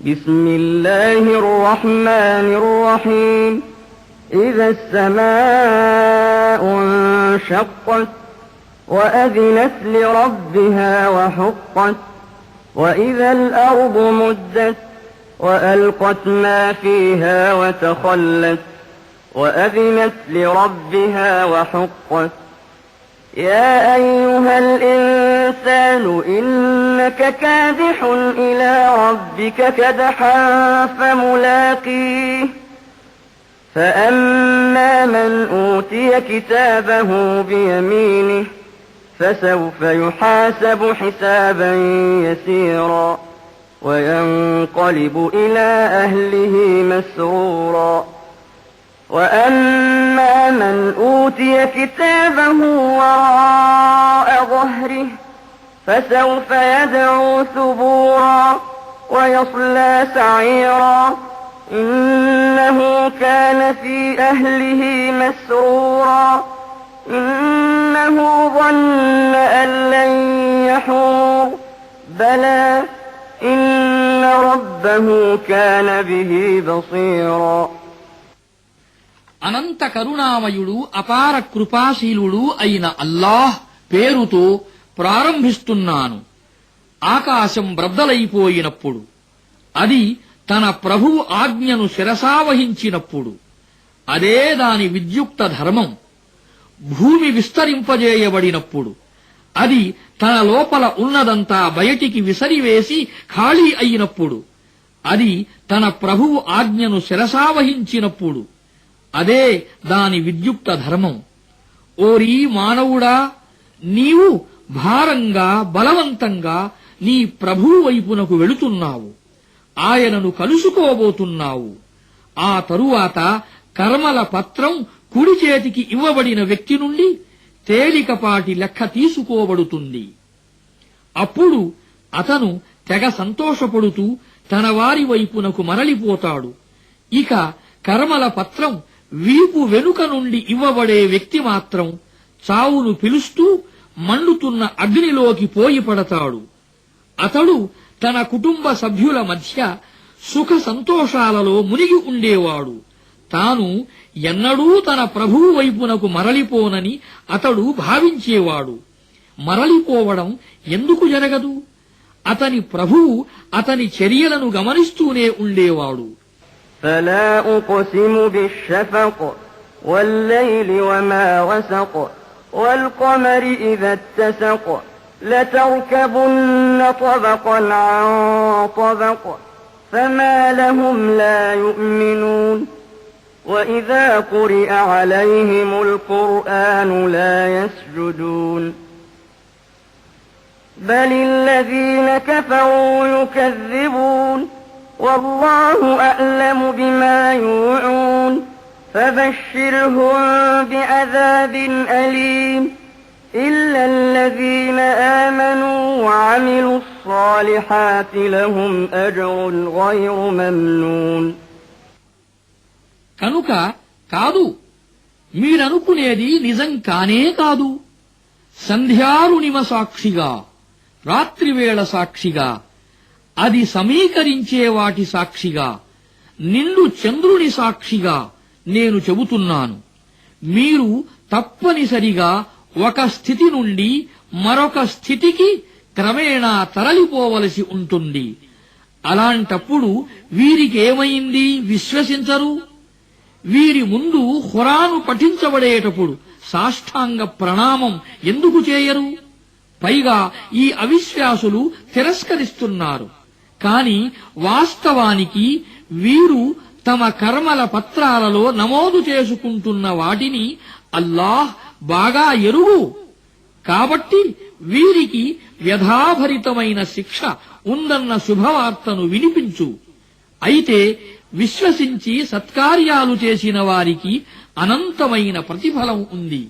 بسم الله الرحمن الرحيم إذا السماء انشقت وأذنت لربها وحقت وإذا الأرض مدت وألقت ما فيها وتخلت وأذنت لربها وحقت يا أيها الإنسان إنك كادح إلى ربك كدحا فملاقيه فأما من أوتي كتابه بيمينه فسوف يحاسب حسابا يسيرا وينقلب إلى أهله مسرورا وأما من أوتي كتابه وراء ظهره فسوف يدعو ثبورا ويصلى سعيرا إنه كان في أهله مسرورا إنه ظن أن لن يحور بلى إن ربه كان به بصيرا అనంత కరుణామయుడు అపార కృపాశీలుడు అయిన అల్లాహ్ పేరుతో ప్రారంభిస్తున్నాను. ఆకాశం బ్రద్దలైపోయినప్పుడు, అది తన ప్రభువు ఆజ్ఞను శిరసావహించినప్పుడు, అదే దాని విద్యుక్త ధర్మం. భూమి విస్తరింపజేయబడినప్పుడు, అది తన లోపల ఉన్నదంతా బయటికి విసరివేసి ఖాళీ అయినప్పుడు, అది తన ప్రభువు ఆజ్ఞను శిరసావహించినప్పుడు, అదే దాని విద్యుక్త ధర్మం. ఓరీ మానవుడా, నీవు భారంగా బలవంతంగా నీ ప్రభువు వైపునకు వెళుతున్నావు, ఆయనను కలుసుకోబోతున్నావు. ఆ తరువాత కర్మల పత్రం కుడి చేతికి ఇవ్వబడిన వ్యక్తి నుండి తేలికపాటి లెక్క తీసుకోబడుతుంది. అప్పుడు అతను తెగ సంతోషపడుతూ తన వారి వైపునకు మరలిపోతాడు. ఇక కర్మల పత్రం వీపు వెనుక నుండి ఇవ్వబడే వ్యక్తి మాత్రం చావును పిలుస్తూ మండుతున్న అగ్నిలోకి పోయి పడతాడు. అతడు తన కుటుంబ సభ్యుల మధ్య సుఖ సంతోషాలలో మునిగి ఉండేవాడు. తాను ఎన్నడూ తన ప్రభువు వైపునకు మరలిపోనని అతడు భావించేవాడు. మరలిపోవడం ఎందుకు జరగదు? అతని ప్రభువు అతని చర్యలను గమనిస్తూనే ఉండేవాడు. فلا أقسم بالشفق والليل وما وسق والقمر إذا اتسق لتركبن طبقا عن طبق فما لهم لا يؤمنون وإذا قرئ عليهم القرآن لا يسجدون بل الذين كفروا يكذبون والله أعلم بما يوعون فبشرهم بعذاب أليم إلا الذين آمنوا وعملوا الصالحات لهم أجر غير ممنون కనుక కాదు, మీరనుకునేది నిజం కానే కాదు. సంధ్యారుణిమ సాక్షిగా, రాత్రివేళ సాక్షిగా, అది సమీకరించే వాటి సాక్షిగా, నిండు చంద్రుని సాక్షిగా నేను చెబుతున్నాను. మీరు తప్పనిసరిగా ఒక స్థితి నుండి మరొక స్థితికి క్రమేణా తరలిపోవలసి ఉంటుంది. అలాంటప్పుడు వీరికేమైంది, విశ్వసించరు? వీరి ముందు ఖురాను పఠించబడేటప్పుడు సాష్టాంగ ప్రణామం ఎందుకు చేయరు? పైగా ఈ అవిశ్వాసులు తిరస్కరిస్తున్నారు. కాని వాస్తవానికి వీరు తమ కర్మల పత్రాలలో నమోదు చేసుకుంటున్న వాటిని అల్లాహ్ బాగా ఎరుగు. కాబట్టి వీరికి వ్యధాభరితమైన శిక్ష ఉందన్న శుభవార్తను వినిపించు. అయితే విశ్వసించి సత్కార్యాలు చేసిన వారికి అనంతమైన ప్రతిఫలం ఉంది.